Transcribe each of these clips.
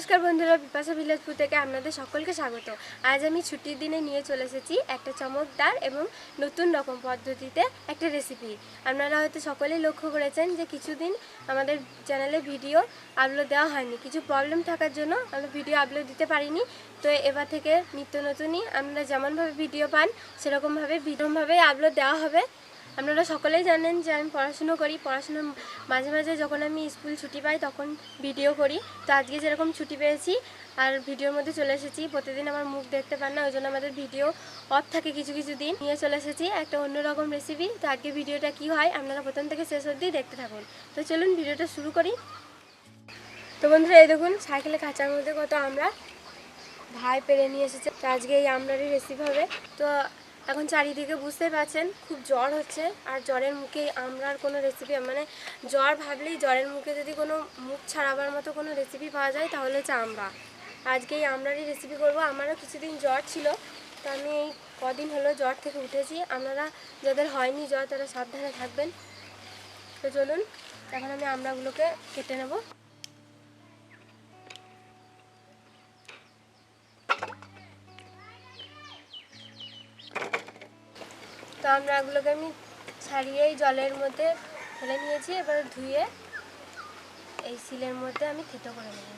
নমস্কার বন্ধুরা, পিপাসা ভিলেজপুর থেকে আপনাদের সকলকে স্বাগত। আজ আমি ছুটির দিনে নিয়ে চলে এসেছি একটা চমকদার এবং নতুন রকম পদ্ধতিতে একটা রেসিপি। আপনারা হয়তো সকলেই লক্ষ্য করেছেন যে কিছুদিন আমাদের চ্যানেলে ভিডিও আপলোড দেওয়া হয়নি, কিছু প্রবলেম থাকার জন্য আমরা ভিডিও আপলোড দিতে পারিনি। তো এবার থেকে নিত্য নতুনই আপনারা যেমনভাবে ভিডিও পান সেরকমভাবে আপলোড দেওয়া হবে। আপনারা সকলেই জানেন যে আমি পড়াশুনো করি, পড়াশুনোর মাঝে মাঝে যখন আমি স্কুল ছুটি পাই তখন ভিডিও করি। তো আজকে যেরকম ছুটি পেয়েছি আর ভিডিওর মধ্যে চলে এসেছি। প্রতিদিন আমার মুখ দেখতে পান না, ওই জন্য আমাদের ভিডিও অফ থাকে কিছু কিছু দিন। নিয়ে চলে এসেছি একটা অন্যরকম রেসিপি। তো আজকে ভিডিওটা কি হয় আপনারা প্রথম থেকে শেষ অবধি দেখতে থাকুন। তো চলুন ভিডিওটা শুরু করি। তো বন্ধুরা, এই দেখুন সাইকেলে খাঁচার মধ্যে কত আমরা ভাই পেরে নিয়ে এসেছে। তো আজকে এই আমরারই রেসিপি হবে। তো এখন চারিদিকে বুঝতেই পারছেন খুব জ্বর হচ্ছে, আর জ্বরের মুখে আমরার কোনো রেসিপি মানে জ্বর ভাবলেই জ্বরের মুখে যদি কোনো মুখ ছাড়াবার মতো কোনো রেসিপি পাওয়া যায় তাহলে হচ্ছে আমরা। আজকে এই আমরারই রেসিপি করব। আমারও কিছুদিন জ্বর ছিল, তো আমি এই কদিন হলো জ্বর থেকে উঠেছি। আপনারা যাদের হয়নি জ্বর তারা সাবধানে থাকবেন। তো চলুন এখন আমি আমরাগুলোকে কেটে নেব। তো আমরাগুলোকে আমি ছাড়িয়ে জলের মধ্যে ফেলে নিয়েছি। এবার ধুয়ে এই শিলের মধ্যে আমি থেতো করে নেব।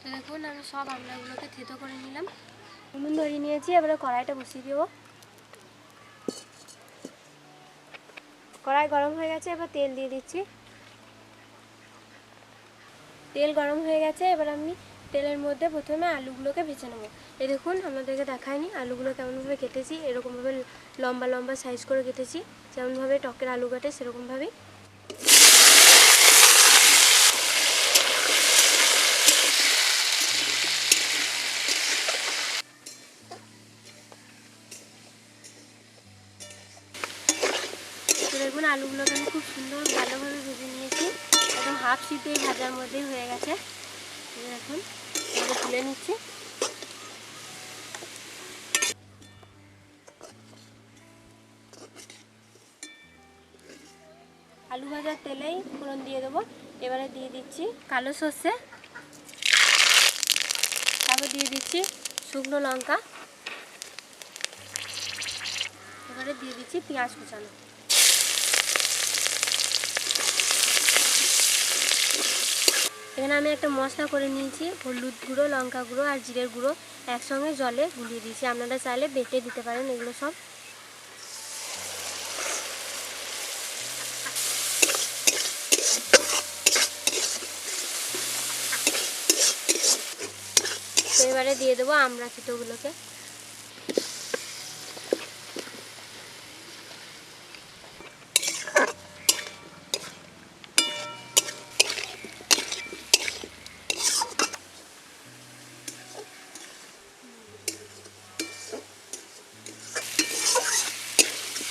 তো দেখুন আমি সব আমড়াগুলোকে থেতো করে নিলাম, উনুন ধরিয়ে নিয়েছি। এবারে কড়াইটা বসিয়ে দেবো। কড়াই গরম হয়ে গেছে, এবার তেল দিয়ে দিচ্ছি। তেল গরম হয়ে গেছে, এবার আমি তেলের মধ্যে প্রথমে আলুগুলোকে ভেজে নেবো। এই দেখুন আপনাদেরকে দেখায়নি আলুগুলো কেমনভাবে কেটেছি। এরকমভাবে লম্বা লম্বা সাইজ করে কেটেছি, যেমনভাবে টকের আলু কাটে সেরকমভাবেই। দেখুন আলুগুলোকে আমি খুব সুন্দর ভালোভাবে ভেজে নিয়েছি, একদম হাফ সিদ্ধ ভাজার মধ্যেই হয়ে গেছে। এখন এগুলো তুলে নিচ্ছি। আলু ভাজার তেলেই ফোড়ন দিয়ে দেবো। এবারে দিয়ে দিচ্ছি কালো সর্ষে, তারপর দিয়ে দিচ্ছি শুকনো লঙ্কা, এবারে দিয়ে দিচ্ছি পেঁয়াজ কুচানো। এখানে আমি একটা মশলা করে নিয়েছি, হলুদ গুঁড়ো, লঙ্কা গুঁড়ো আর জিরের গুঁড়ো একসঙ্গে জলে গুলিয়ে দিয়েছি। আপনারা চাইলে বেটে দিতে পারেন এগুলো সব। তো এবারে দিয়ে দেবো আমড়া থেতোগুলোকে।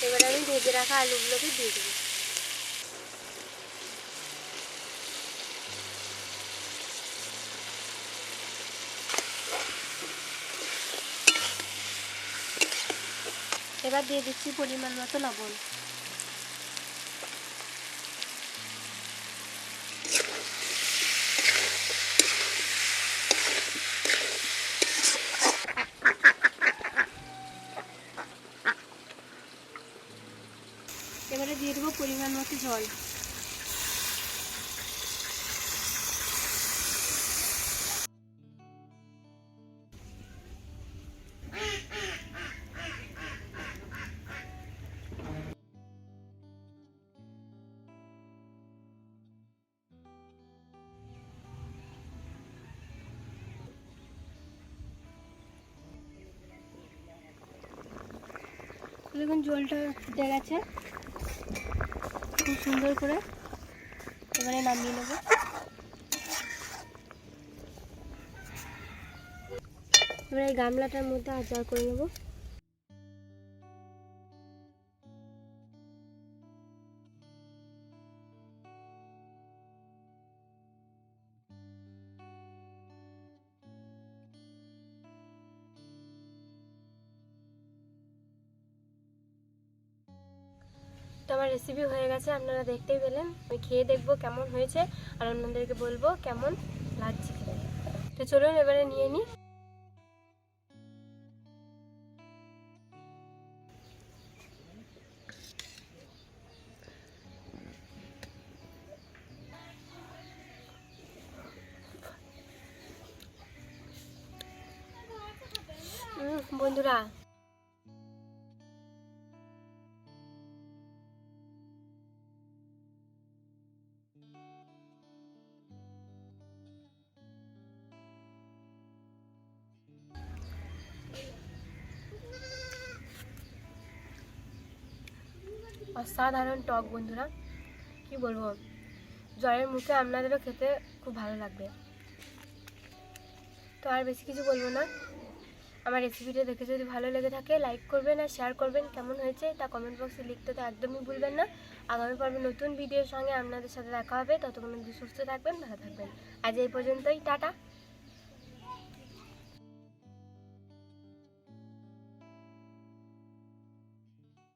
এবারে আমি ভেজে রাখা আলুগুলোকে দিয়ে দেবো। এবার দিয়ে দিচ্ছি পরিমাণ মতো লবণ। এবারে দিয়ে দেবো পরিমাণ মতো জল। দেখুন জলটা ফুটে গেছে খুব সুন্দর করে। এবারে নামিয়ে নেব। এবারে এই গামলাটার মধ্যে আচার করে নেব। তো আমার রেসিপি হয়ে গেছে, আপনারা দেখতেই পেলেন। আমি খেয়ে দেখবো কেমন হয়েছে আর আপনাদেরকে বলবো কেমন লাগছে খেতে। তো চলুন এবারে নিয়ে নিই। বন্ধুরা, অসাধারণ টক বন্ধুরা, কি বলবো, জ্বরের মুখে আপনাদেরও খেতে খুব ভালো লাগবে। তো আর বেশি কিছু বলবো না। আমার রেসিপিটা দেখে যদি ভালো লেগে থাকে লাইক করবেন আর শেয়ার করবেন। কেমন হয়েছে তা কমেন্ট বক্সে লিখতে তো একদমই ভুলবেন না। আগামী পর্বে নতুন ভিডিওর সঙ্গে আপনাদের সাথে দেখা হবে। ততক্ষণ অবধি সুস্থ থাকবেন, ভালো থাকবেন। আজ এই পর্যন্তই, টাটা।